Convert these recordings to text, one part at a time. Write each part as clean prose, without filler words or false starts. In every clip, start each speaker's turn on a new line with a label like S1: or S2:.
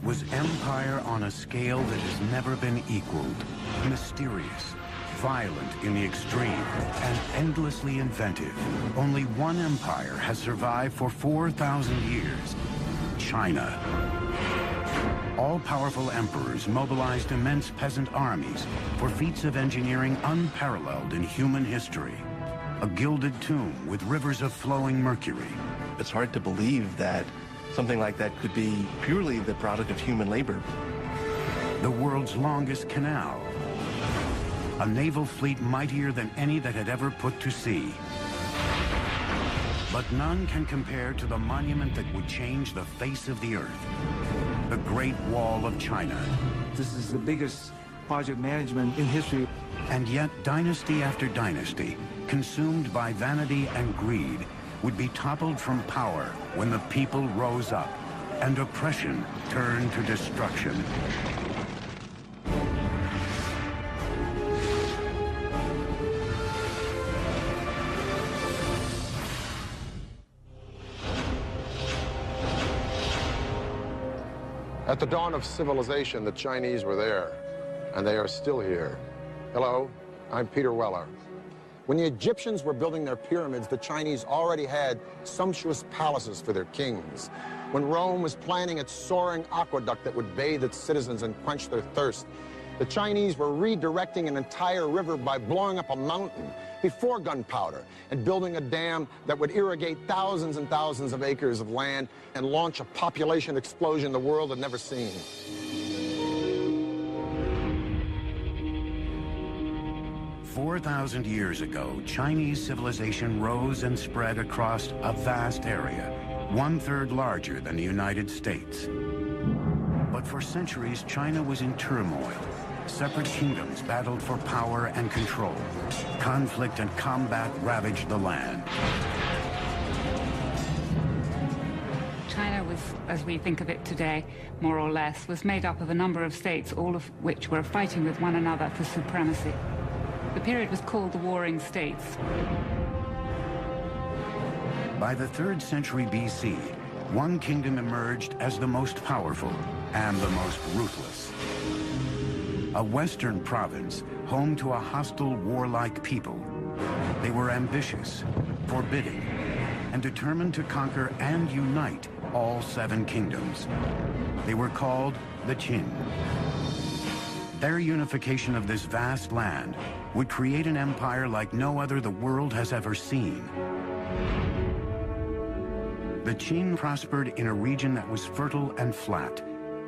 S1: was empire on a scale that has never been equaled. Mysterious, violent in the extreme, and endlessly inventive. Only one empire has survived for 4,000 years: China. All-powerful emperors mobilized immense peasant armies for feats of engineering unparalleled in human history. A gilded tomb with rivers of flowing mercury.
S2: It's hard to believe that something like that could be purely the product of human labor.
S1: The world's longest canal. A naval fleet mightier than any that had ever put to sea. But none can compare to the monument that would change the face of the earth. The Great Wall of China.
S3: This is the biggest project management in history.
S1: And yet, dynasty after dynasty, consumed by vanity and greed, would be toppled from power when the people rose up and oppression turned to destruction.
S4: At the dawn of civilization, the Chinese were there, and they are still here. Hello, I'm Peter Weller. When the Egyptians were building their pyramids, the Chinese already had sumptuous palaces for their kings. When Rome was planning its soaring aqueduct that would bathe its citizens and quench their thirst, the Chinese were redirecting an entire river by blowing up a mountain before gunpowder and building a dam that would irrigate thousands and thousands of acres of land and launch a population explosion the world had never seen.
S1: 4,000 years ago, Chinese civilization rose and spread across a vast area, 1/3 larger than the United States. But for centuries, China was in turmoil. Separate kingdoms battled for power and control. Conflict and combat ravaged the land.
S5: China was, as we think of it today, more or less, was made up of a number of states, all of which were fighting with one another for supremacy. The period was called the Warring States.
S1: By the 3rd century BC, one kingdom emerged as the most powerful and the most ruthless. A western province home to a hostile, warlike people. They were ambitious, forbidding, and determined to conquer and unite all 7 kingdoms. They were called the Qin. Their unification of this vast land would create an empire like no other the world has ever seen. The Qin prospered in a region that was fertile and flat,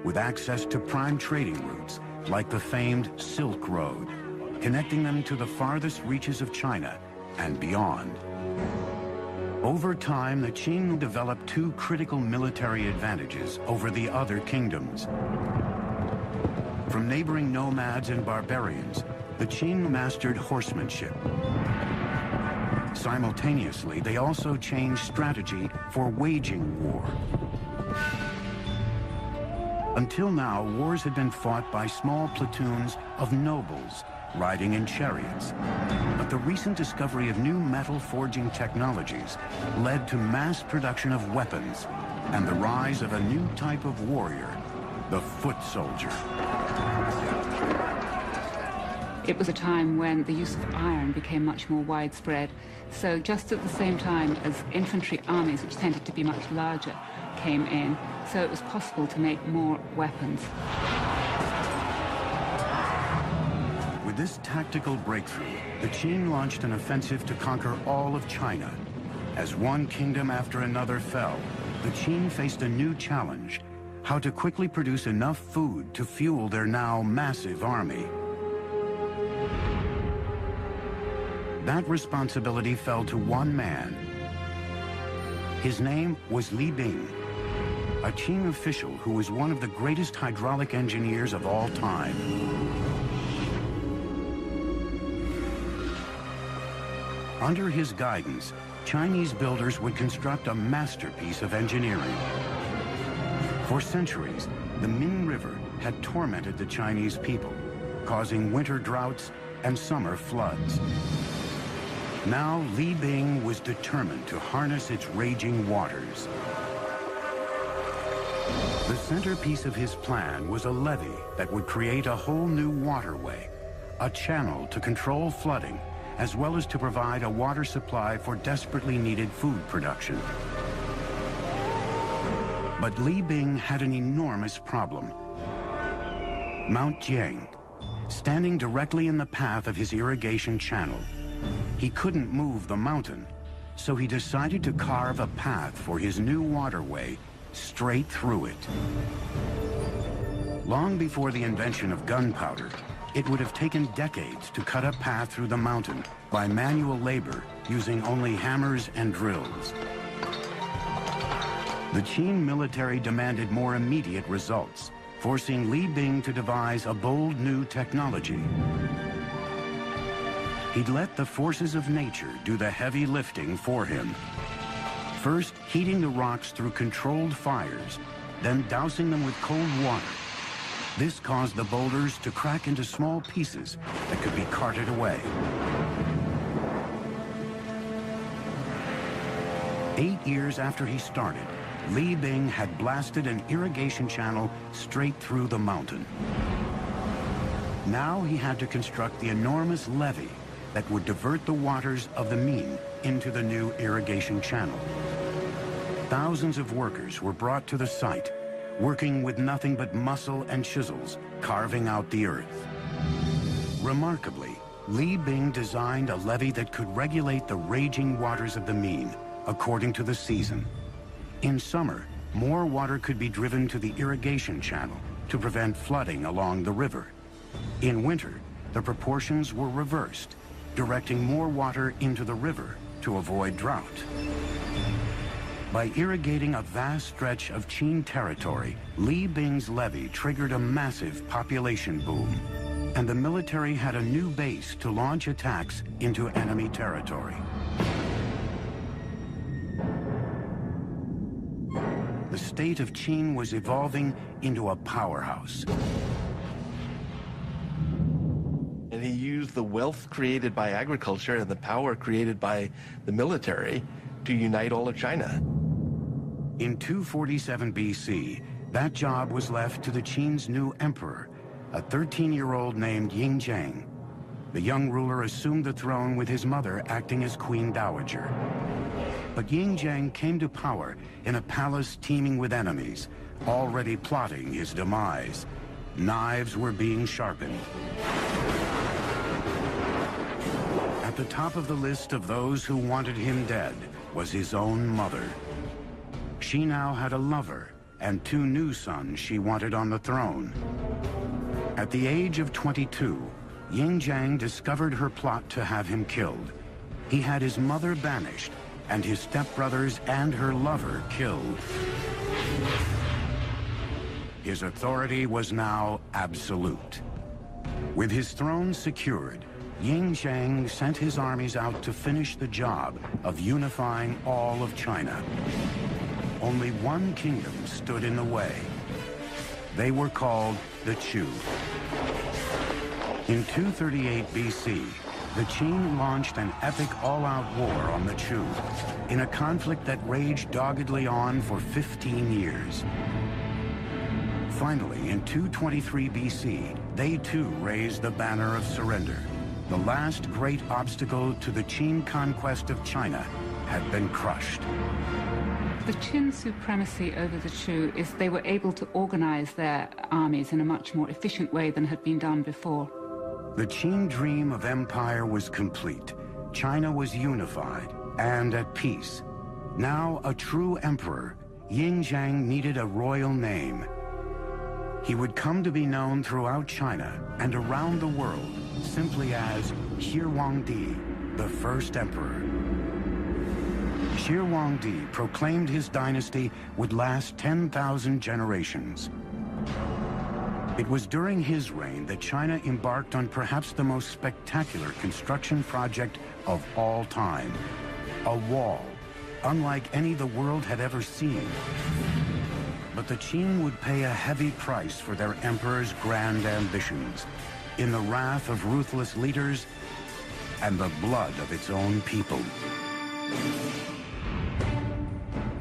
S1: with access to prime trading routes like the famed Silk Road, connecting them to the farthest reaches of China and beyond. Over time, the Qin developed 2 critical military advantages over the other kingdoms. From neighboring nomads and barbarians, the Qin mastered horsemanship. Simultaneously, they also changed strategy for waging war. Until now, wars had been fought by small platoons of nobles riding in chariots. But the recent discovery of new metal forging technologies led to mass production of weapons and the rise of a new type of warrior, the foot soldier.
S5: It was a time when the use of iron became much more widespread. So just at the same time as infantry armies, which tended to be much larger, came in, so it was possible to make more weapons.
S1: With this tactical breakthrough, the Qin launched an offensive to conquer all of China. As one kingdom after another fell, the Qin faced a new challenge: how to quickly produce enough food to fuel their now massive army. That responsibility fell to one man. His name was Li Bing, a Qin official who was one of the greatest hydraulic engineers of all time. Under his guidance, Chinese builders would construct a masterpiece of engineering. For centuries, the Min River had tormented the Chinese people, causing winter droughts and summer floods. Now, Li Bing was determined to harness its raging waters. The centerpiece of his plan was a levee that would create a whole new waterway, a channel to control flooding, as well as to provide a water supply for desperately needed food production. But Li Bing had an enormous problem. Mount Jiang, standing directly in the path of his irrigation channel. He couldn't move the mountain, so he decided to carve a path for his new waterway straight through it. Long before the invention of gunpowder, it would have taken decades to cut a path through the mountain by manual labor using only hammers and drills. The Qin military demanded more immediate results, forcing Li Bing to devise a bold new technology. He'd let the forces of nature do the heavy lifting for him. First, heating the rocks through controlled fires, then dousing them with cold water. This caused the boulders to crack into small pieces that could be carted away. 8 years after he started, Li Bing had blasted an irrigation channel straight through the mountain. Now he had to construct the enormous levee that would divert the waters of the Min into the new irrigation channel. Thousands of workers were brought to the site, working with nothing but muscle and chisels, carving out the earth. Remarkably, Li Bing designed a levee that could regulate the raging waters of the Min according to the season. In summer, more water could be driven to the irrigation channel to prevent flooding along the river. In winter, the proportions were reversed, directing more water into the river to avoid drought. By irrigating a vast stretch of Qin territory, Li Bing's levee triggered a massive population boom, and the military had a new base to launch attacks into enemy territory. The state of Qin was evolving into a powerhouse.
S2: And he used the wealth created by agriculture and the power created by the military to unite all of China.
S1: In 247 BC, that job was left to the Qin's new emperor, a 13-year-old named Yingjiang. The young ruler assumed the throne with his mother acting as queen dowager. But Yingjiang came to power in a palace teeming with enemies, already plotting his demise. Knives were being sharpened. At the top of the list of those who wanted him dead was his own mother. She now had a lover and 2 new sons she wanted on the throne. At the age of 22, Yingjiang discovered her plot to have him killed. He had his mother banished and his stepbrothers and her lover killed. His authority was now absolute. With his throne secured, Yingjiang sent his armies out to finish the job of unifying all of China. Only one kingdom stood in the way. They were called the Chu. In 238 BC, the Qin launched an epic all-out war on the Chu in a conflict that raged doggedly on for 15 years. Finally, in 223 BC, they too raised the banner of surrender. The last great obstacle to the Qin conquest of China had been crushed.
S5: The Qin supremacy over the Chu is they were able to organize their armies in a much more efficient way than had been done before.
S1: The Qin dream of empire was complete. China was unified and at peace. Now a true emperor, Yingjiang needed a royal name. He would come to be known throughout China and around the world simply as Shih the first emperor. Shih proclaimed his dynasty would last 10,000 generations. It was during his reign that China embarked on perhaps the most spectacular construction project of all time. A wall, unlike any the world had ever seen. But the Qin would pay a heavy price for their emperor's grand ambitions, in the wrath of ruthless leaders and the blood of its own people.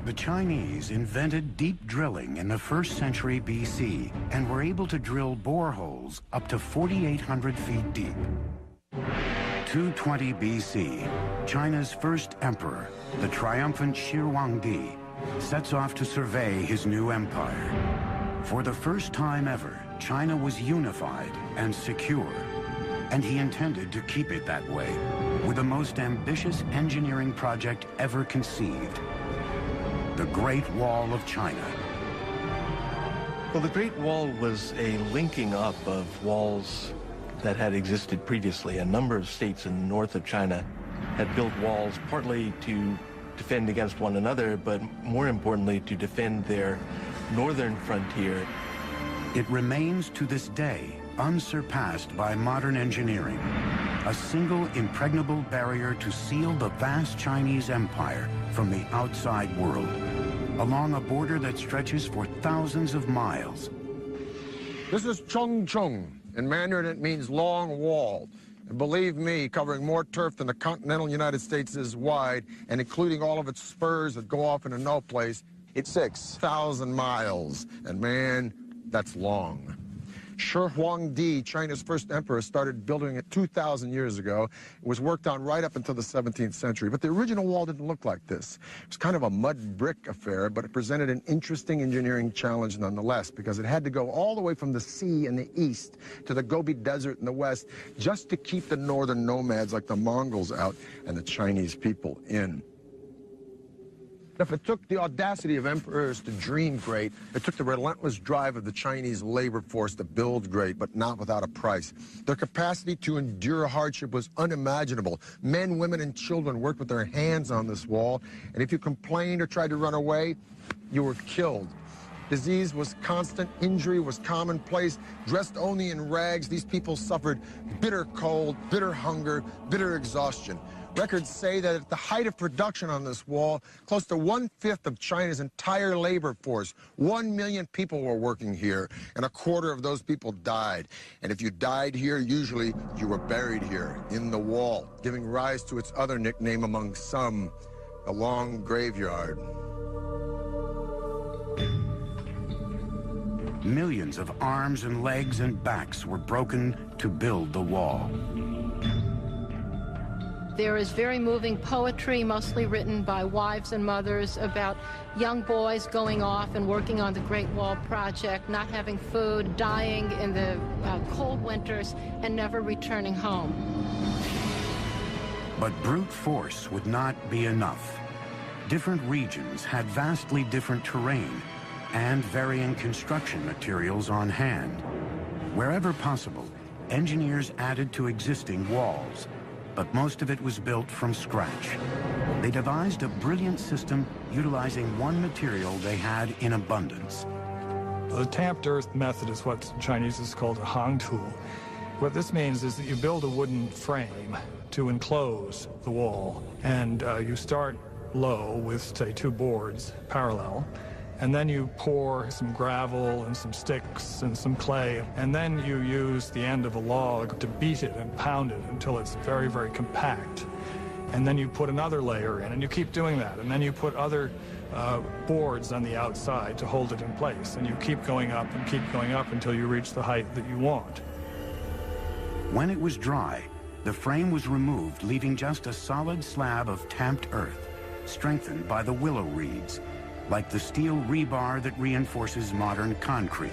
S1: The Chinese invented deep drilling in the 1st century BC and were able to drill boreholes up to 4,800 feet deep. 220 BC, China's first emperor, the triumphant Shi Huangdi, sets off to survey his new empire. For the first time ever, China was unified and secure, and he intended to keep it that way with the most ambitious engineering project ever conceived, the Great Wall of China.
S2: Well, the Great Wall was a linking up of walls that had existed previously. A number of states in the north of China had built walls partly to defend against one another, but more importantly, to defend their northern frontier.
S1: It remains to this day unsurpassed by modern engineering, a single impregnable barrier to seal the vast Chinese empire from the outside world, along a border that stretches for thousands of miles.
S4: This is Chung Chung. In Mandarin, it means long wall. And believe me, covering more turf than the continental United States is wide, and including all of its spurs that go off into no place, it's 6,000 miles. And man, that's long. Shi Huangdi, China's first emperor, started building it 2,000 years ago. It was worked on right up until the 17th century. But the original wall didn't look like this. It was kind of a mud brick affair, but it presented an interesting engineering challenge nonetheless, because it had to go all the way from the sea in the east to the Gobi Desert in the west, just to keep the northern nomads like the Mongols out and the Chinese people in. If it took the audacity of emperors to dream great, it took the relentless drive of the Chinese labor force to build great, but not without a price. Their capacity to endure hardship was unimaginable. Men, women, and children worked with their hands on this wall, and if you complained or tried to run away, you were killed. Disease was constant, injury was commonplace. Dressed only in rags, these people suffered bitter cold, bitter hunger, bitter exhaustion. Records say that at the height of production on this wall, close to 1/5 of China's entire labor force, 1 million people were working here, and 1/4 of those people died. And if you died here, usually you were buried here, in the wall, giving rise to its other nickname among some, the Long Graveyard.
S1: Millions of arms and legs and backs were broken to build the wall.
S6: There is very moving poetry, mostly written by wives and mothers, about young boys going off and working on the Great Wall Project, not having food, dying in the cold winters, and never returning home.
S1: But brute force would not be enough. Different regions had vastly different terrain and varying construction materials on hand. Wherever possible, engineers added to existing walls, but most of it was built from scratch. They devised a brilliant system utilizing one material they had in abundance.
S7: The tamped earth method is what Chinese is called a hangtu. What this means is that you build a wooden frame to enclose the wall, and you start low with, say, 2 boards parallel, and then you pour some gravel and some sticks and some clay, and then you use the end of a log to beat it and pound it until it's very, very compact. And then you put another layer in, and you keep doing that, and then you put other boards on the outside to hold it in place, and you keep going up and keep going up until you reach the height that you want.
S1: When it was dry, the frame was removed, leaving just a solid slab of tamped earth, strengthened by the willow reeds, like the steel rebar that reinforces modern concrete.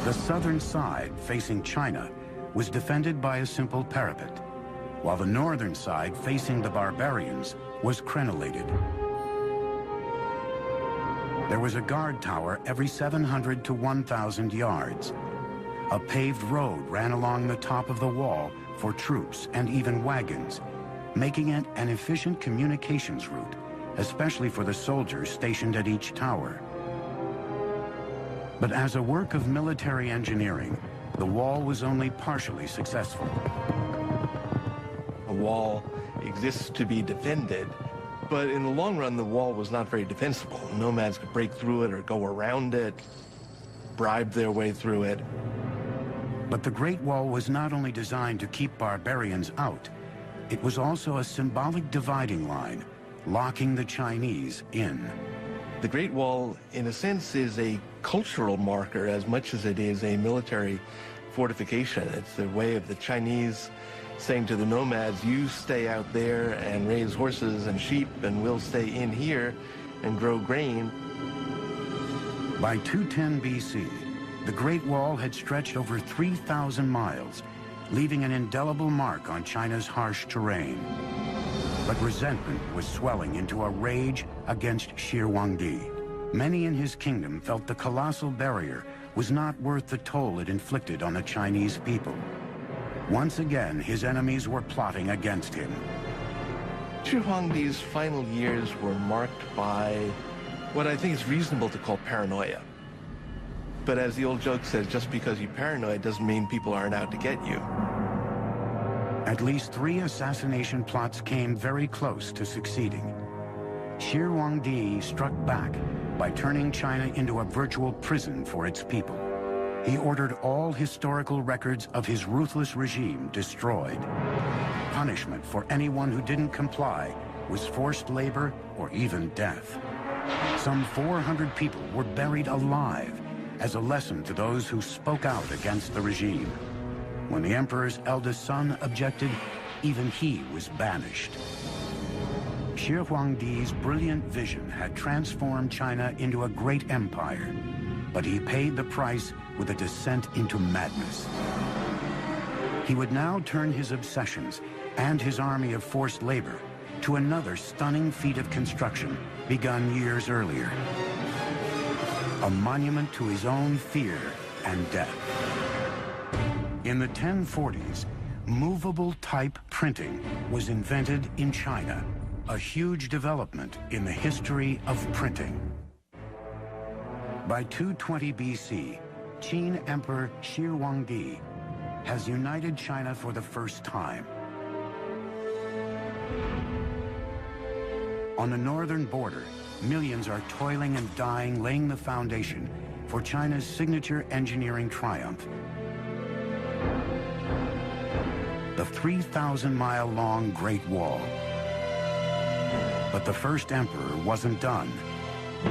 S1: The southern side, facing China, was defended by a simple parapet, while the northern side, facing the barbarians, was crenellated. There was a guard tower every 700 to 1,000 yards. A paved road ran along the top of the wall for troops and even wagons, making it an efficient communications route, especially for the soldiers stationed at each tower. But as a work of military engineering, the wall was only partially successful.
S2: A wall exists to be defended, but in the long run, the wall was not very defensible. Nomads could break through it or go around it, bribe their way through it.
S1: But the Great Wall was not only designed to keep barbarians out, it was also a symbolic dividing line, locking the Chinese in.
S2: The Great Wall, in a sense, is a cultural marker as much as it is a military fortification. It's the way of the Chinese saying to the nomads, you stay out there and raise horses and sheep, and we'll stay in here and grow grain.
S1: By 210 BC, the Great Wall had stretched over 3,000 miles, leaving an indelible mark on China's harsh terrain. But resentment was swelling into a rage against Shi Huangdi. Many in his kingdom felt the colossal barrier was not worth the toll it inflicted on the Chinese people. Once again, his enemies were plotting against him.
S2: Shi Huangdi's final years were marked by what I think is reasonable to call paranoia. But as the old joke says, just because you're paranoid doesn't mean people aren't out to get you.
S1: At least 3 assassination plots came very close to succeeding. Shi Huangdi struck back by turning China into a virtual prison for its people. He ordered all historical records of his ruthless regime destroyed. Punishment for anyone who didn't comply was forced labor or even death. Some 400 people were buried alive as a lesson to those who spoke out against the regime. When the emperor's eldest son objected, even he was banished. Shi Huangdi's brilliant vision had transformed China into a great empire, but he paid the price with a descent into madness. He would now turn his obsessions and his army of forced labor to another stunning feat of construction begun years earlier. A monument to his own fear and death. In the 1040s, movable type printing was invented in China, a huge development in the history of printing. By 220 BC, Qin Emperor Shi Huangdi has united China for the first time. On the northern border, millions are toiling and dying, laying the foundation for China's signature engineering triumph. The 3,000-mile-long Great Wall. But the first emperor wasn't done.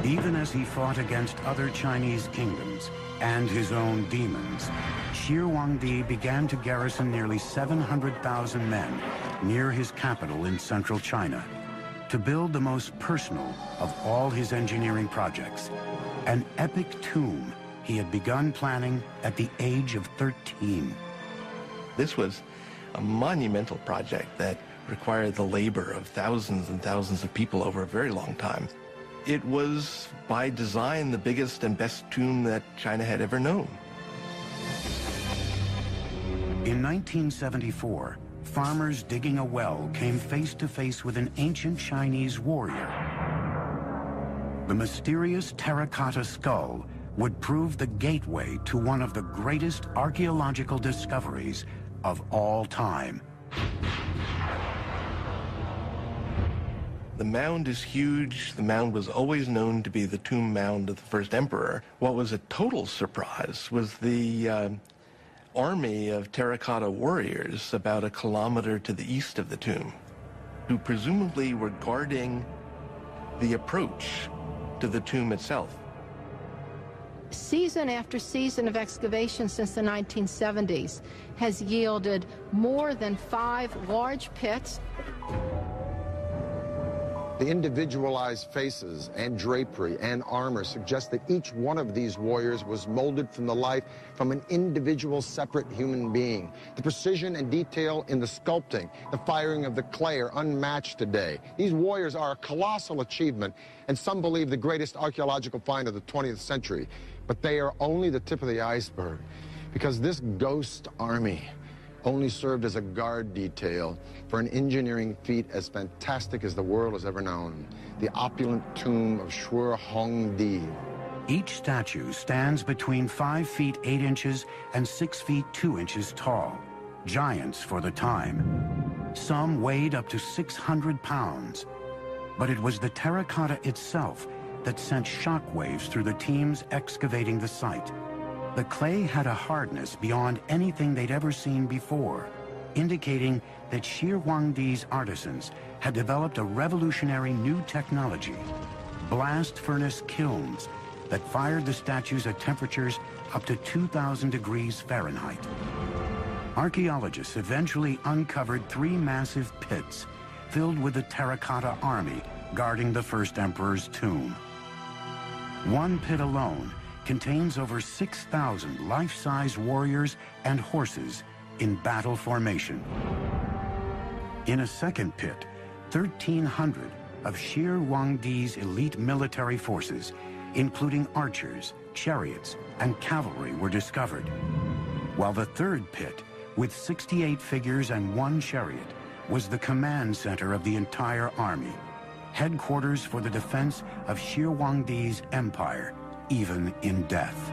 S1: Even as he fought against other Chinese kingdoms and his own demons, Shi Huangdi began to garrison nearly 700,000 men near his capital in central China to build the most personal of all his engineering projects, an epic tomb he had begun planning at the age of 13.
S2: This was a monumental project that required the labor of thousands and thousands of people over a very long time. It was, by design, the biggest and best tomb that China had ever known.
S1: In 1974, farmers digging a well came face to face with an ancient Chinese warrior. The mysterious terracotta skull would prove the gateway to one of the greatest archaeological discoveries of all time.
S2: The mound is huge. The mound was always known to be the tomb mound of the first emperor. What was a total surprise was the army of terracotta warriors about a kilometer to the east of the tomb, who presumably were guarding the approach to the tomb itself.
S6: Season after season of excavation since the 1970s has yielded more than 5 large pits.
S4: The individualized faces and drapery and armor suggest that each one of these warriors was molded from the life from an individual, separate human being. The precision and detail in the sculpting, the firing of the clay are unmatched today. These warriors are a colossal achievement, and some believe the greatest archaeological find of the 20th century. But they are only the tip of the iceberg, because this ghost army only served as a guard detail for an engineering feat as fantastic as the world has ever known, the opulent tomb of Shi Huangdi.
S1: Each statue stands between 5 feet 8 inches and 6 feet 2 inches tall, giants for the time. Some weighed up to 600 pounds. But it was the terracotta itself that sent shockwaves through the teams excavating the site. The clay had a hardness beyond anything they'd ever seen before. indicating that Shi Huangdi's artisans had developed a revolutionary new technology, blast furnace kilns that fired the statues at temperatures up to 2,000 degrees Fahrenheit. Archaeologists eventually uncovered 3 massive pits filled with the terracotta army guarding the first emperor's tomb. One pit alone contains over 6,000 life-size warriors and horses in battle formation. In a second pit, 1,300 of Shi Huangdi's elite military forces, including archers, chariots, and cavalry, were discovered, while the third pit, with 68 figures and 1 chariot, was the command center of the entire army, headquarters for the defense of Shi Huangdi's empire, even in death.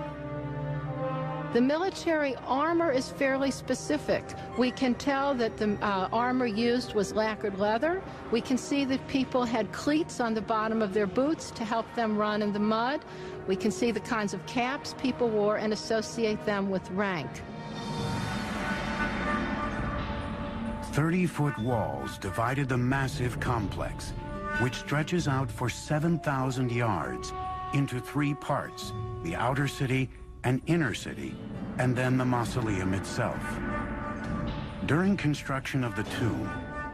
S6: The military armor is fairly specific. We can tell that the armor used was lacquered leather. We can see that people had cleats on the bottom of their boots to help them run in the mud. We can see the kinds of caps people wore and associate them with rank.
S1: 30-foot walls divided the massive complex, which stretches out for 7,000 yards, into 3 parts: the outer city and inner city, and then the mausoleum itself. During construction of the tomb,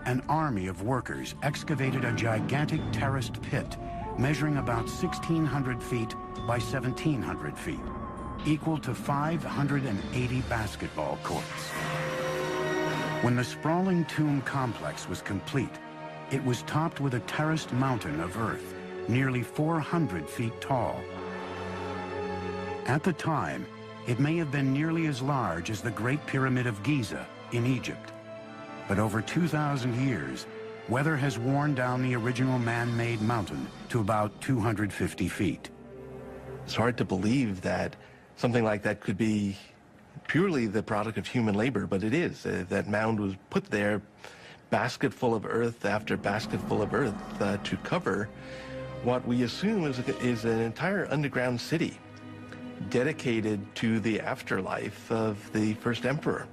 S1: an army of workers excavated a gigantic terraced pit measuring about 1,600 feet by 1,700 feet, equal to 580 basketball courts. When the sprawling tomb complex was complete, it was topped with a terraced mountain of earth, nearly 400 feet tall. At the time, it may have been nearly as large as the Great Pyramid of Giza in Egypt. But over 2,000 years, weather has worn down the original man-made mountain to about 250 feet.
S2: It's hard to believe that something like that could be purely the product of human labor, but it is. That mound was put there, basket full of earth after basket full of earth, to cover what we assume is an entire underground city dedicated to the afterlife of the first emperor.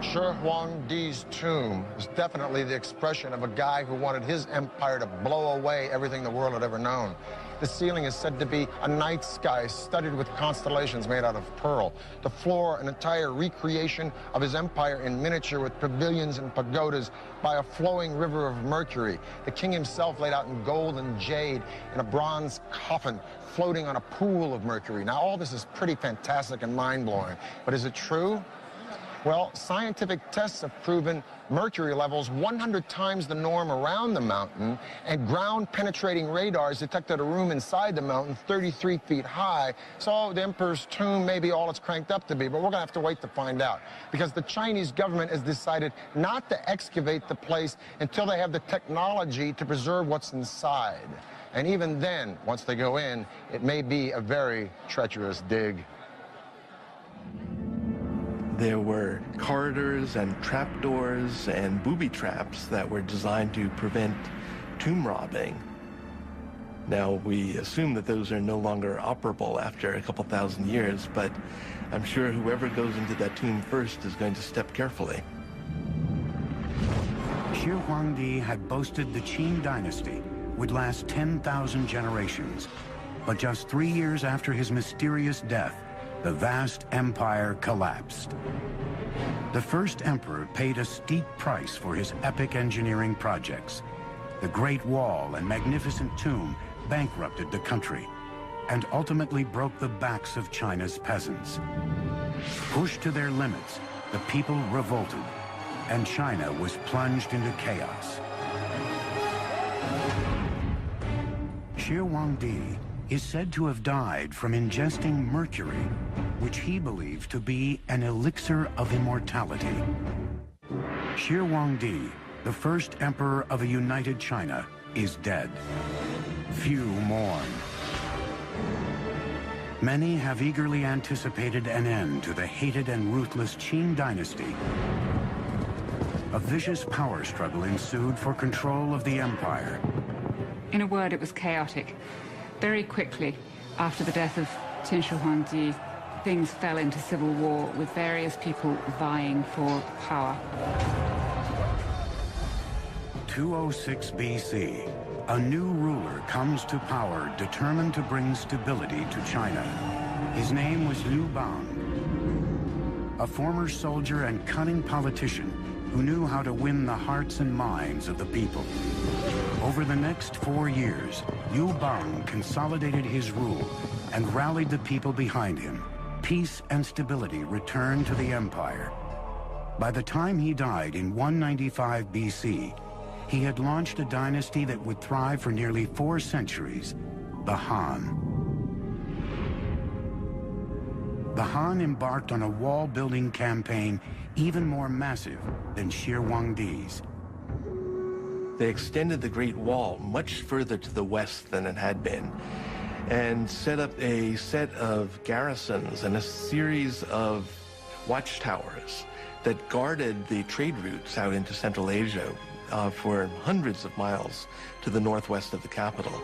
S4: Shi Huangdi's tomb is definitely the expression of a guy who wanted his empire to blow away everything the world had ever known. The ceiling is said to be a night sky studded with constellations made out of pearl. The floor, an entire recreation of his empire in miniature with pavilions and pagodas by a flowing river of mercury. The king himself laid out in gold and jade in a bronze coffin floating on a pool of mercury. Now, all this is pretty fantastic and mind-blowing, but is it true? Well, scientific tests have proven mercury levels 100 times the norm around the mountain, and ground-penetrating radars detected a room inside the mountain 33 feet high. So the emperor's tomb may be all it's cranked up to be, but we're going to have to wait to find out, because the Chinese government has decided not to excavate the place until they have the technology to preserve what's inside. And even then, once they go in, it may be a very treacherous dig.
S2: There were corridors and trapdoors and booby traps that were designed to prevent tomb robbing. Now, we assume that those are no longer operable after a couple thousand years, but I'm sure whoever goes into that tomb first is going to step carefully.
S1: Shi Huangdi had boasted the Qin dynasty would last 10,000 generations, but just 3 years after his mysterious death, the vast empire collapsed. The first emperor paid a steep price for his epic engineering projects. The Great Wall and magnificent tomb bankrupted the country and ultimately broke the backs of China's peasants. Pushed to their limits, the people revolted, and China was plunged into chaos. Shi Huangdi is said to have died from ingesting mercury, which he believed to be an elixir of immortality. Shi Huangdi, the first emperor of a united China, is dead. Few mourn. Many have eagerly anticipated an end to the hated and ruthless Qin dynasty. A vicious power struggle ensued for control of the empire.
S5: In a word, it was chaotic. Very quickly, after the death of Qin Shi Huangdi, things fell into civil war with various people vying for power.
S1: 206 BC, a new ruler comes to power determined to bring stability to China. His name was Liu Bang, a former soldier and cunning politician who knew how to win the hearts and minds of the people. Over the next 4 years, Liu Bang consolidated his rule and rallied the people behind him. Peace and stability returned to the empire. By the time he died in 195 BC, he had launched a dynasty that would thrive for nearly 4 centuries, the Han. The Han embarked on a wall-building campaign even more massive than Shi Huangdi's.
S2: They extended the Great Wall much further to the west than it had been, and set up a set of garrisons and a series of watchtowers that guarded the trade routes out into Central Asia for hundreds of miles to the northwest of the capital.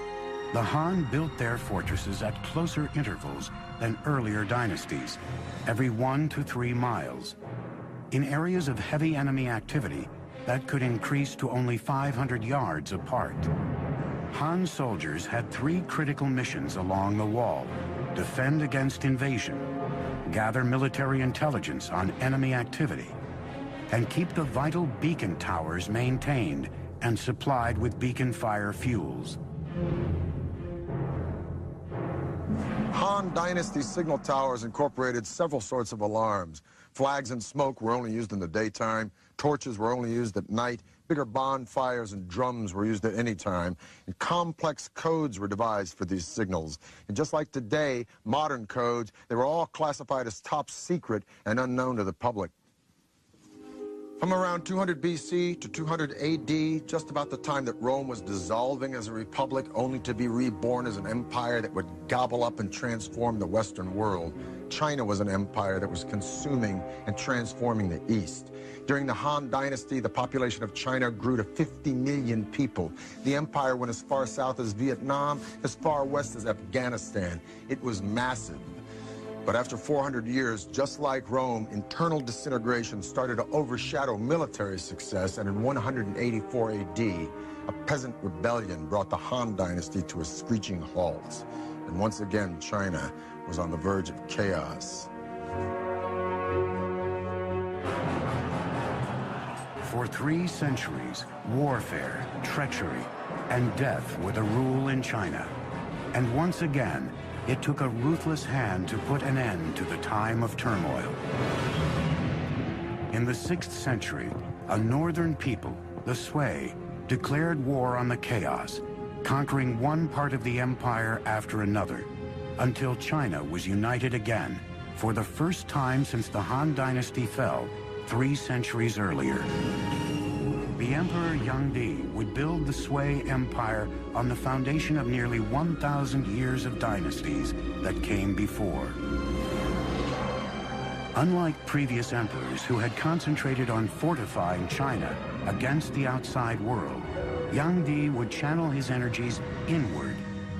S1: The Han built their fortresses at closer intervals than earlier dynasties, every 1 to 3 miles. In areas of heavy enemy activity, that could increase to only 500 yards apart. Han soldiers had 3 critical missions along the wall: defend against invasion, gather military intelligence on enemy activity, and keep the vital beacon towers maintained and supplied with beacon fire fuels.
S4: Han Dynasty signal towers incorporated several sorts of alarms. Flags and smoke were only used in the daytime. Torches were only used at night. Bigger bonfires and drums were used at any time. And complex codes were devised for these signals. And just like today, modern codes, they were all classified as top secret and unknown to the public. From around 200 BC to 200 AD, just about the time that Rome was dissolving as a republic, only to be reborn as an empire that would gobble up and transform the Western world, China was an empire that was consuming and transforming the East. During the Han Dynasty, the population of China grew to 50 million people. The empire went as far south as Vietnam, as far west as Afghanistan. It was massive. But after 400 years, just like Rome, internal disintegration started to overshadow military success, and in 184 AD, a peasant rebellion brought the Han Dynasty to a screeching halt. And once again, China was on the verge of chaos.
S1: For 3 centuries, warfare, treachery, and death were the rule in China. And once again, it took a ruthless hand to put an end to the time of turmoil. In the 6th century, a northern people, the Sui, declared war on the chaos, conquering one part of the empire after another, until China was united again, for the first time since the Han Dynasty fell 3 centuries earlier. The Emperor Yangdi would build the Sui Empire on the foundation of nearly 1,000 years of dynasties that came before. Unlike previous emperors who had concentrated on fortifying China against the outside world, Yangdi would channel his energies inward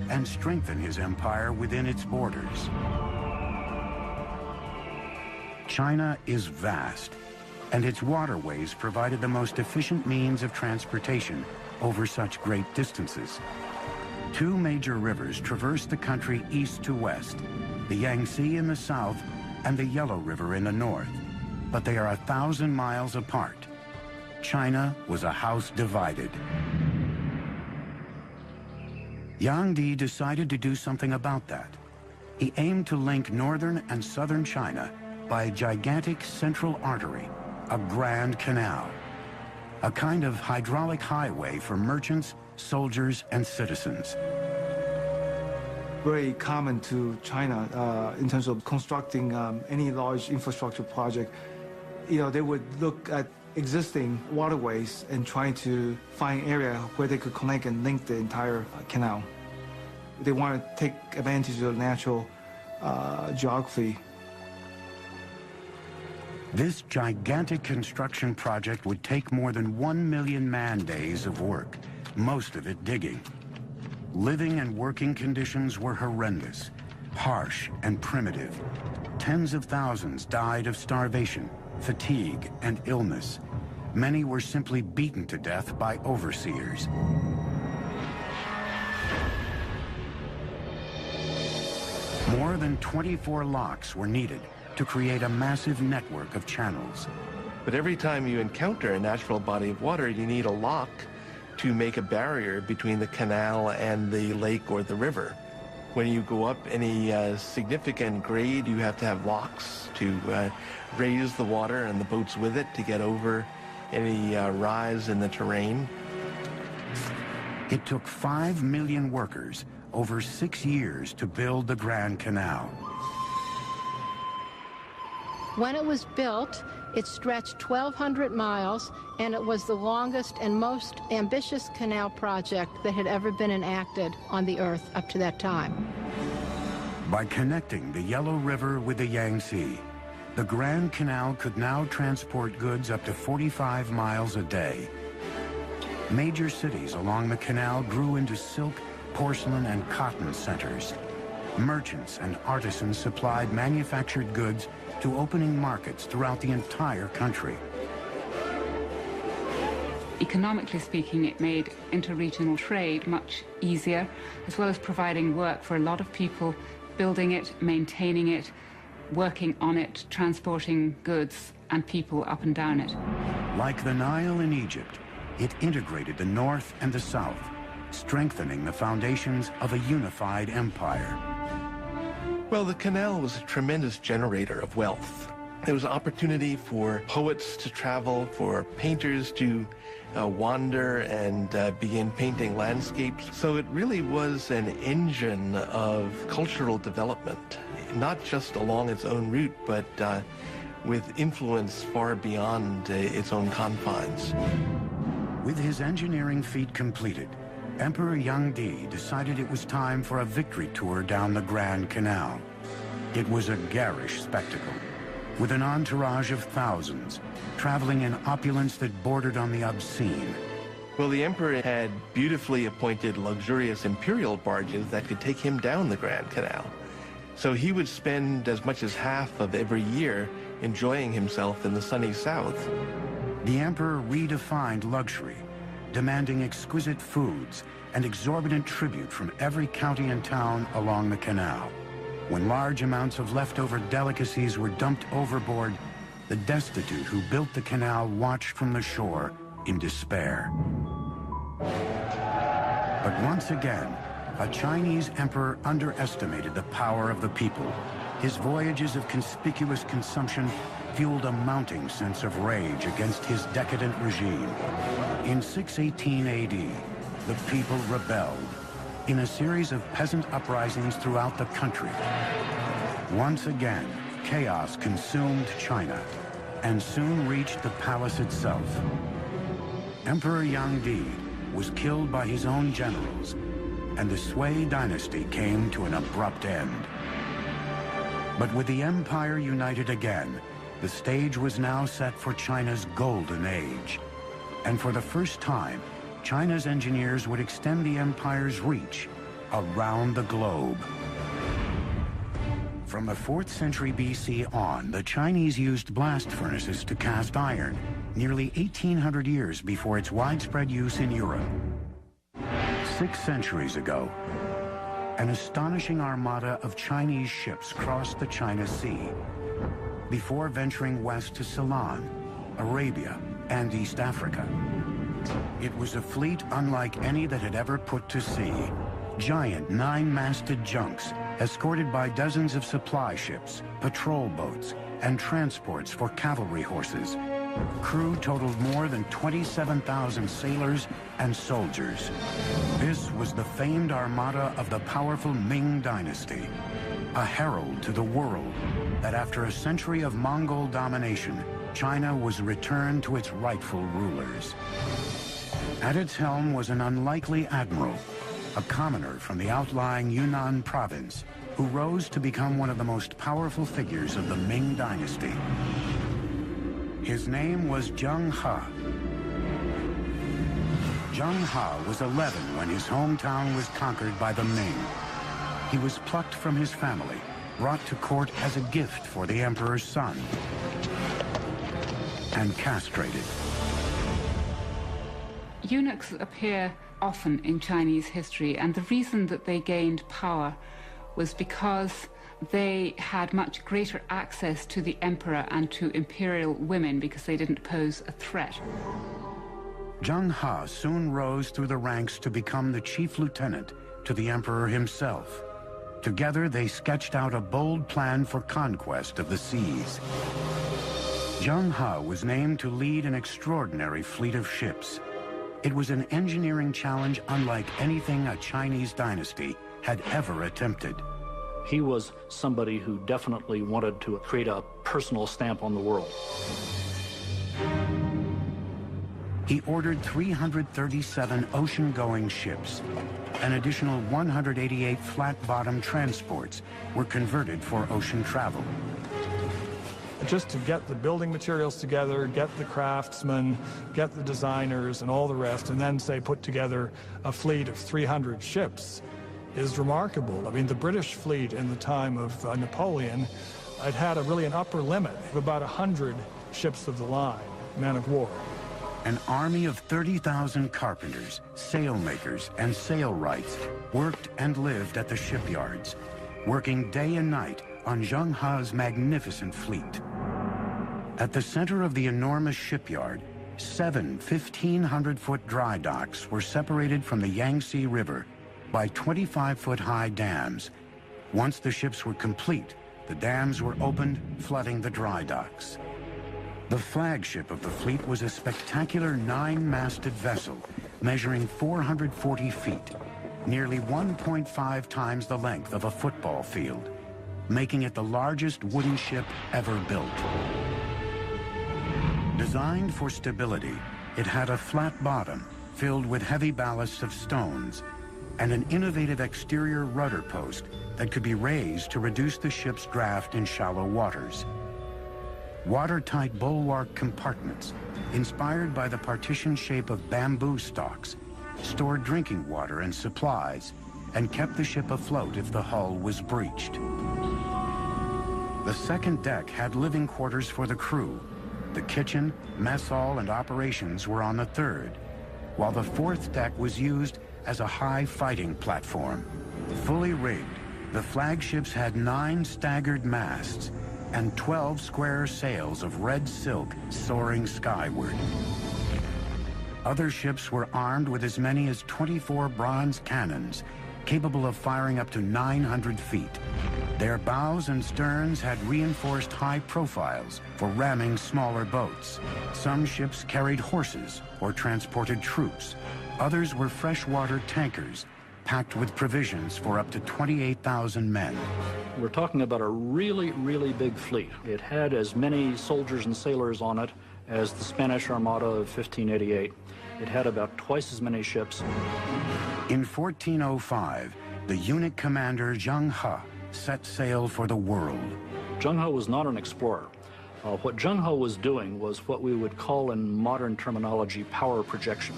S1: and strengthen his empire within its borders. China is vast, and its waterways provided the most efficient means of transportation over such great distances. 2 major rivers traverse the country east to west, the Yangtze in the south and the Yellow River in the north, but they are 1,000 miles apart. China was a house divided. Yangdi decided to do something about that. He aimed to link northern and southern China by a gigantic central artery, a grand canal, a kind of hydraulic highway for merchants, soldiers, and citizens.
S3: Very common to China in terms of constructing any large infrastructure project. They would look at existing waterways and trying to find area where they could connect and link the entire canal. They want to take advantage of the natural geography.
S1: This gigantic construction project would take more than 1 million man-days of work, most of it digging. Living and working conditions were horrendous. harsh and primitive. Tens of thousands died of starvation, fatigue, and illness. Many were simply beaten to death by overseers. More than 24 locks were needed to create a massive network of channels.
S2: But every time you encounter a natural body of water, you need a lock to make a barrier between the canal and the lake or the river. When you go up any significant grade, you have to have locks to raise the water and the boats with it to get over any rise in the terrain.
S1: It took 5 million workers over 6 years to build the Grand Canal.
S6: When it was built, it stretched 1,200 miles, and it was the longest and most ambitious canal project that had ever been enacted on the Earth up to that time.
S1: By connecting the Yellow River with the Yangtze, the Grand Canal could now transport goods up to 45 miles a day. Major cities along the canal grew into silk, porcelain, and cotton centers. Merchants and artisans supplied manufactured goods to opening markets throughout the entire country.
S5: Economically speaking, it made interregional trade much easier, as well as providing work for a lot of people building it, maintaining it, working on it, transporting goods and people up and down it.
S1: Like the Nile in Egypt, it integrated the North and the South, strengthening the foundations of a unified empire.
S2: Well, the canal was a tremendous generator of wealth. There was opportunity for poets to travel, for painters to wander and begin painting landscapes. So it really was an engine of cultural development, not just along its own route, but with influence far beyond its own confines.
S1: With his engineering feat completed, Emperor Yangdi decided it was time for a victory tour down the Grand Canal. It was a garish spectacle, with an entourage of thousands, traveling in opulence that bordered on the obscene.
S2: Well, the emperor had beautifully appointed luxurious imperial barges that could take him down the Grand Canal. So he would spend as much as half of every year enjoying himself in the sunny south.
S1: The emperor redefined luxury, demanding exquisite foods and exorbitant tribute from every county and town along the canal. When large amounts of leftover delicacies were dumped overboard, the destitute who built the canal watched from the shore in despair. But once again, a Chinese emperor underestimated the power of the people. His voyages of conspicuous consumption fueled a mounting sense of rage against his decadent regime. In 618 AD, the people rebelled in a series of peasant uprisings throughout the country. Once again, chaos consumed China and soon reached the palace itself. Emperor Yangdi was killed by his own generals, and the Sui dynasty came to an abrupt end. But with the empire united again, the stage was now set for China's golden age. And for the first time, China's engineers would extend the empire's reach around the globe. From the 4th century BC on, the Chinese used blast furnaces to cast iron, nearly 1,800 years before its widespread use in Europe. 6 centuries ago, an astonishing armada of Chinese ships crossed the China Sea before venturing west to Ceylon, Arabia, and East Africa. It was a fleet unlike any that had ever put to sea. Giant 9-masted junks, escorted by dozens of supply ships, patrol boats, and transports for cavalry horses. Crew totaled more than 27,000 sailors and soldiers. This was the famed armada of the powerful Ming Dynasty, a herald to the world that after a century of Mongol domination, China was returned to its rightful rulers. At its helm was an unlikely admiral, a commoner from the outlying Yunnan province, who rose to become one of the most powerful figures of the Ming Dynasty. His name was Zheng He. Zheng He was 11 when his hometown was conquered by the Ming. he was plucked from his family, brought to court as a gift for the emperor's son, and castrated.
S5: Eunuchs appear often in Chinese history, and the reason that they gained power was because they had much greater access to the emperor and to imperial women because they didn't pose a threat.
S1: Zheng He soon rose through the ranks to become the chief lieutenant to the emperor himself. Together, they sketched out a bold plan for conquest of the seas. Zheng He was named to lead an extraordinary fleet of ships. It was an engineering challenge unlike anything a Chinese dynasty had ever attempted.
S8: He was somebody who definitely wanted to create a personal stamp on the world.
S1: He ordered 337 ocean-going ships. An additional 188 flat-bottom transports were converted for ocean travel.
S7: Just to get the building materials together, get the craftsmen, get the designers and all the rest, and then say put together a fleet of 300 ships is remarkable. I mean, the British fleet in the time of Napoleon had really an upper limit of about 100 ships of the line, men of war.
S1: An army of 30,000 carpenters, sailmakers, and sailwrights worked and lived at the shipyards, working day and night on Zheng He's magnificent fleet. At the center of the enormous shipyard, 7 1,500-foot dry docks were separated from the Yangtze River by 25-foot-high dams. Once the ships were complete, the dams were opened, flooding the dry docks. The flagship of the fleet was a spectacular 9-masted vessel measuring 440 feet, nearly 1.5 times the length of a football field, making it the largest wooden ship ever built. Designed for stability, it had a flat bottom filled with heavy ballasts of stones and an innovative exterior rudder post that could be raised to reduce the ship's draft in shallow waters. Watertight bulwark compartments, inspired by the partition shape of bamboo stalks, stored drinking water and supplies and kept the ship afloat if the hull was breached. The second deck had living quarters for the crew. The kitchen, mess hall, and operations were on the third, while the fourth deck was used as a high fighting platform. Fully rigged, the flagships had 9 staggered masts and 12 square sails of red silk soaring skyward. Other ships were armed with as many as 24 bronze cannons, capable of firing up to 900 feet. Their bows and sterns had reinforced high profiles for ramming smaller boats. Some ships carried horses or transported troops. Others were freshwater tankers, packed with provisions for up to 28,000 men.
S8: We're talking about a really, really big fleet. It had as many soldiers and sailors on it as the Spanish Armada of 1588. It had about twice as many ships.
S1: In 1405, the eunuch commander Zheng He set sail for the world.
S8: Zheng He was not an explorer. What Zheng He was doing was what we would call in modern terminology power projection.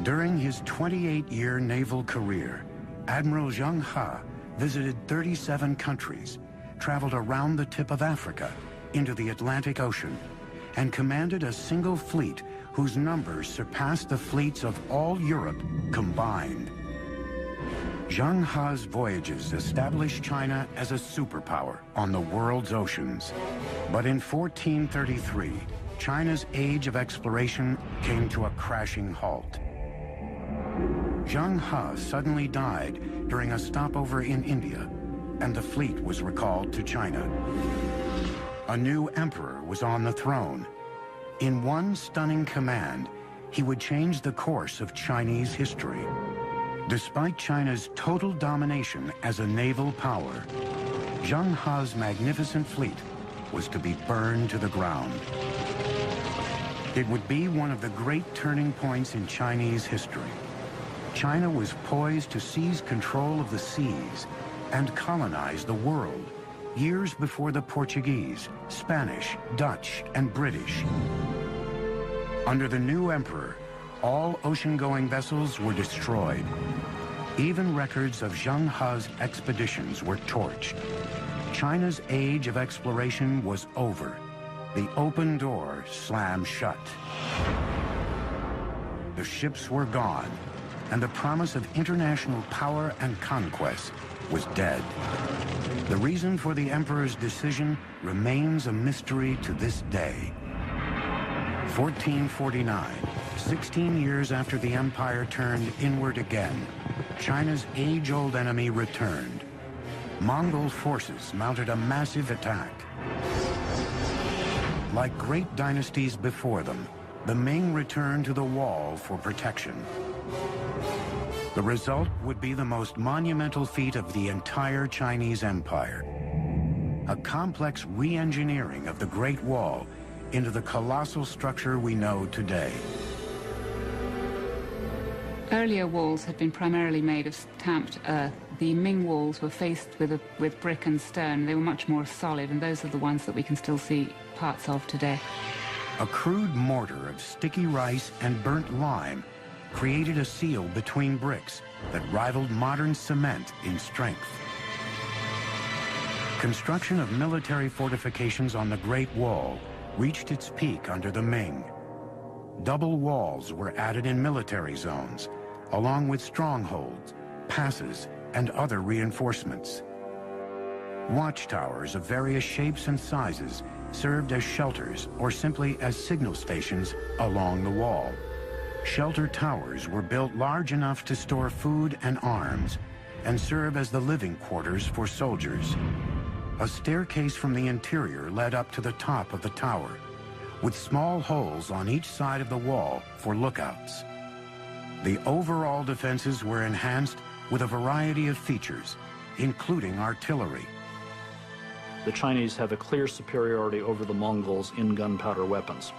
S1: During his 28-year naval career, Admiral Zheng He visited 37 countries, traveled around the tip of Africa into the Atlantic Ocean, and commanded a single fleet whose numbers surpassed the fleets of all Europe combined. Zheng He's voyages established China as a superpower on the world's oceans. But in 1433, China's age of exploration came to a crashing halt. Zheng He suddenly died during a stopover in India, and the fleet was recalled to China. A new emperor was on the throne. In one stunning command, he would change the course of Chinese history. Despite China's total domination as a naval power, Zheng He's magnificent fleet was to be burned to the ground. It would be one of the great turning points in Chinese history. China was poised to seize control of the seas and colonize the world years before the Portuguese, Spanish, Dutch, and British. Under the new emperor, all ocean-going vessels were destroyed. Even records of Zheng He's expeditions were torched. China's age of exploration was over. The open door slammed shut. The ships were gone, and the promise of international power and conquest was dead. The reason for the emperor's decision remains a mystery to this day. 1449, 16 years after the empire turned inward again, China's age-old enemy returned. Mongol forces mounted a massive attack. Like great dynasties before them, the Ming returned to the wall for protection. The result would be the most monumental feat of the entire Chinese Empire. A complex re-engineering of the Great Wall into the colossal structure we know today.
S5: Earlier walls had been primarily made of stamped earth. The Ming walls were faced with brick and stone. They were much more solid, and those are the ones that we can still see parts of today.
S1: A crude mortar of sticky rice and burnt lime created a seal between bricks that rivaled modern cement in strength. Construction of military fortifications on the Great Wall reached its peak under the Ming. Double walls were added in military zones, along with strongholds, passes, and other reinforcements. Watchtowers of various shapes and sizes served as shelters or simply as signal stations along the wall. Shelter towers were built large enough to store food and arms and serve as the living quarters for soldiers. A staircase from the interior led up to the top of the tower, with small holes on each side of the wall for lookouts. The overall defenses were enhanced with a variety of features, including artillery.
S8: The Chinese have a clear superiority over the Mongols in gunpowder weapons.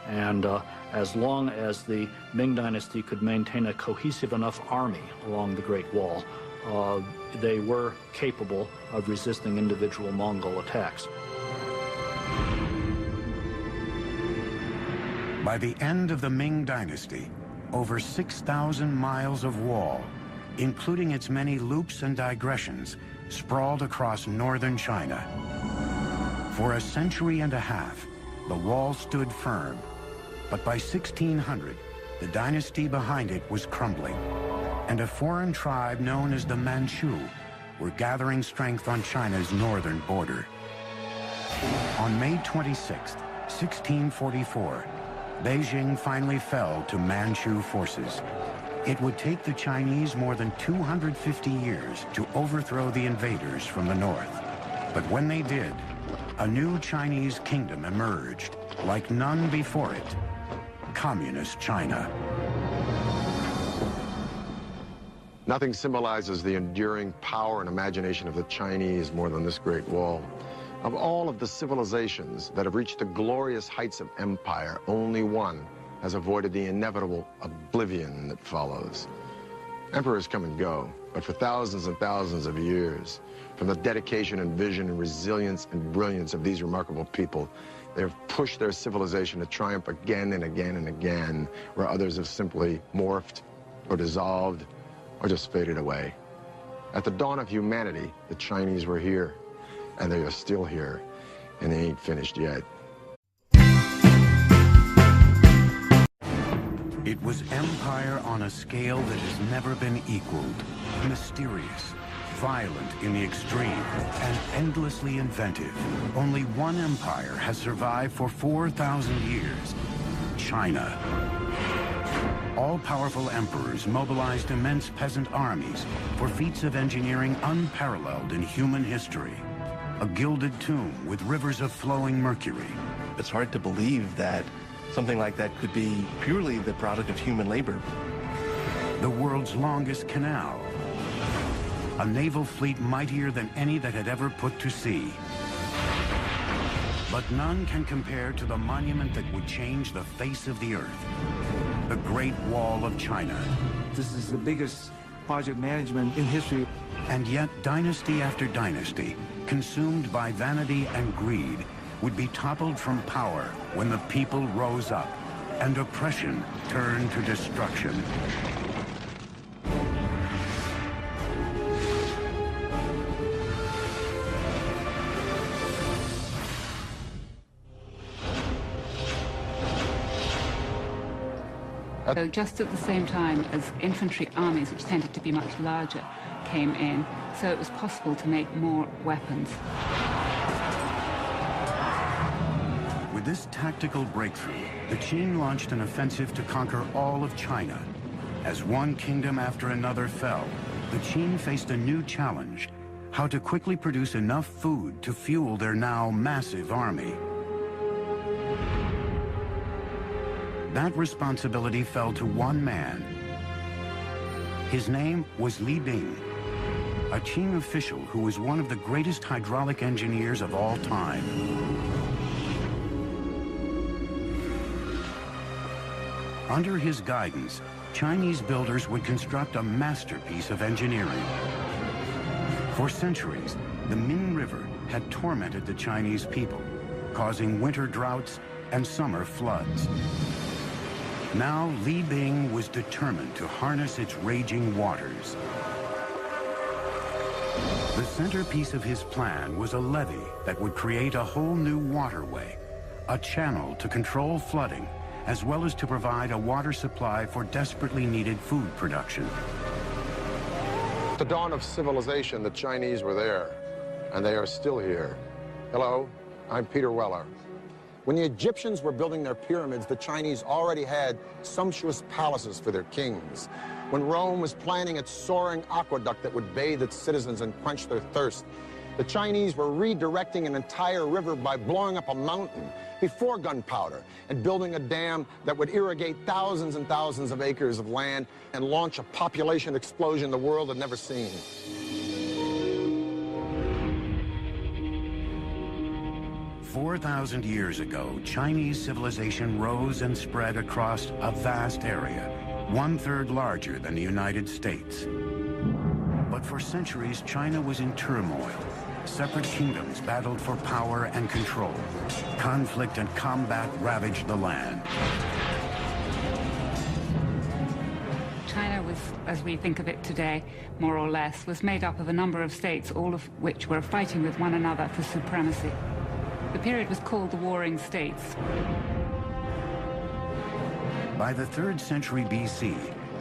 S8: And as long as the Ming Dynasty could maintain a cohesive enough army along the Great Wall, they were capable of resisting individual Mongol attacks.
S1: By the end of the Ming Dynasty, over 6,000 miles of wall, including its many loops and digressions, sprawled across northern China. For a century and a half, the wall stood firm, but by 1600, the dynasty behind it was crumbling, and a foreign tribe known as the Manchu were gathering strength on China's northern border. On May 26, 1644, Beijing finally fell to Manchu forces. It would take the Chinese more than 250 years to overthrow the invaders from the north. But when they did, a new Chinese kingdom emerged, like none before it: Communist China.
S4: Nothing symbolizes the enduring power and imagination of the Chinese more than this Great Wall. Of all of the civilizations that have reached the glorious heights of empire, only one has avoided the inevitable oblivion that follows. Emperors come and go, but for thousands and thousands of years, from the dedication and vision and resilience and brilliance of these remarkable people, they have pushed their civilization to triumph again and again and again, where others have simply morphed or dissolved or just faded away. At the dawn of humanity, the Chinese were here, and they are still here, and they ain't finished yet.
S1: It was empire on a scale that has never been equaled, mysterious, violent in the extreme, and endlessly inventive. Only one empire has survived for 4,000 years: China. All-powerful emperors mobilized immense peasant armies for feats of engineering unparalleled in human history. A gilded tomb with rivers of flowing mercury.
S2: It's hard to believe that something like that could be purely the product of human labor.
S1: The world's longest canal. A naval fleet mightier than any that had ever put to sea. But none can compare to the monument that would change the face of the earth. The Great Wall of China.
S3: This is the biggest project management in history.
S1: And yet, dynasty after dynasty, consumed by vanity and greed, would be toppled from power when the people rose up and oppression turned to destruction.
S5: So just at the same time as infantry armies, which tended to be much larger, came in, so it was possible to make more weapons.
S1: With this tactical breakthrough, the Qin launched an offensive to conquer all of China. As one kingdom after another fell, the Qin faced a new challenge: how to quickly produce enough food to fuel their now massive army. That responsibility fell to one man. His name was Li Bing, a Qin official who was one of the greatest hydraulic engineers of all time. Under his guidance, Chinese builders would construct a masterpiece of engineering. For centuries, the Min River had tormented the Chinese people, causing winter droughts and summer floods. Now, Li Bing was determined to harness its raging waters. The centerpiece of his plan was a levee that would create a whole new waterway, a channel to control flooding, as well as to provide a water supply for desperately needed food production.
S4: At the dawn of civilization, the Chinese were there, and they are still here. Hello, I'm Peter Weller. When the Egyptians were building their pyramids, the Chinese already had sumptuous palaces for their kings. When Rome was planning its soaring aqueduct that would bathe its citizens and quench their thirst, the Chinese were redirecting an entire river by blowing up a mountain before gunpowder and building a dam that would irrigate thousands and thousands of acres of land and launch a population explosion the world had never seen.
S1: 4,000 years ago, Chinese civilization rose and spread across a vast area, 1/3 larger than the United States. But for centuries, China was in turmoil. Separate kingdoms battled for power and control. Conflict and combat ravaged the land.
S5: China was, as we think of it today, more or less, was made up of a number of states, all of which were fighting with one another for supremacy. The period was called the Warring States.
S1: By the 3rd century BC,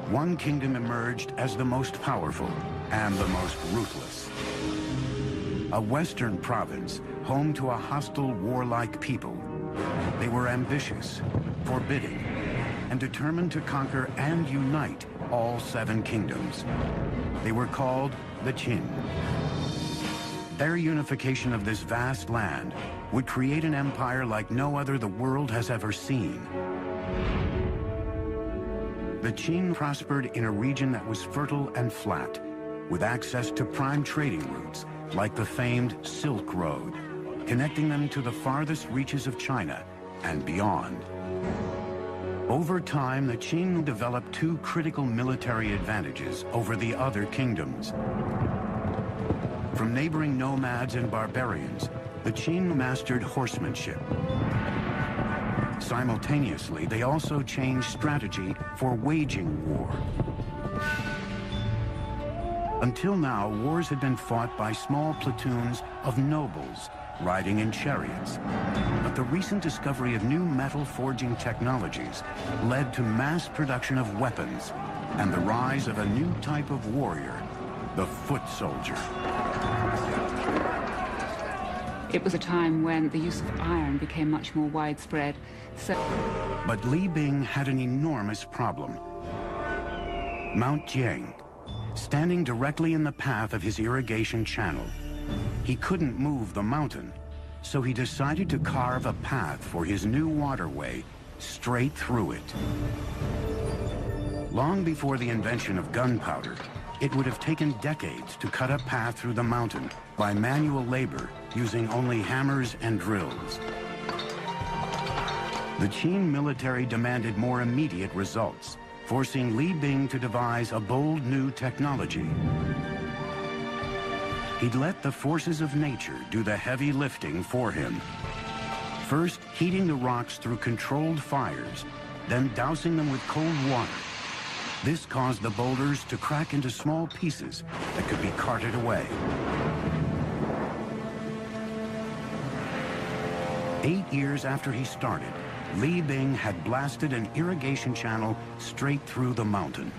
S1: one kingdom emerged as the most powerful and the most ruthless. A western province, home to a hostile, warlike people. They were ambitious, forbidding, and determined to conquer and unite all 7 kingdoms. They were called the Qin. Their unification of this vast land would create an empire like no other the world has ever seen. The Qin prospered in a region that was fertile and flat, with access to prime trading routes like the famed Silk Road, connecting them to the farthest reaches of China and beyond. Over time, the Qin developed 2 critical military advantages over the other kingdoms. From neighboring nomads and barbarians, the Qin mastered horsemanship. Simultaneously, they also changed strategy for waging war. Until now, wars had been fought by small platoons of nobles riding in chariots. But the recent discovery of new metal forging technologies led to mass production of weapons and the rise of a new type of warrior, the foot soldier.
S5: It was a time when the use of iron became much more widespread.
S1: But Li Bing had an enormous problem. Mount Jiang, standing directly in the path of his irrigation channel. He couldn't move the mountain, so he decided to carve a path for his new waterway straight through it. Long before the invention of gunpowder, it would have taken decades to cut a path through the mountain by manual labor using only hammers and drills. The Qin military demanded more immediate results, forcing Li Bing to devise a bold new technology. He'd let the forces of nature do the heavy lifting for him. First, heating the rocks through controlled fires, then dousing them with cold water. This caused the boulders to crack into small pieces that could be carted away. 8 years after he started, Li Bing had blasted an irrigation channel straight through the mountain.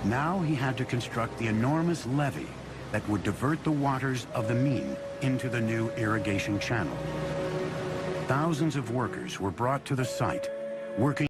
S1: Now he had to construct the enormous levee that would divert the waters of the Min into the new irrigation channel. Thousands of workers were brought to the site, working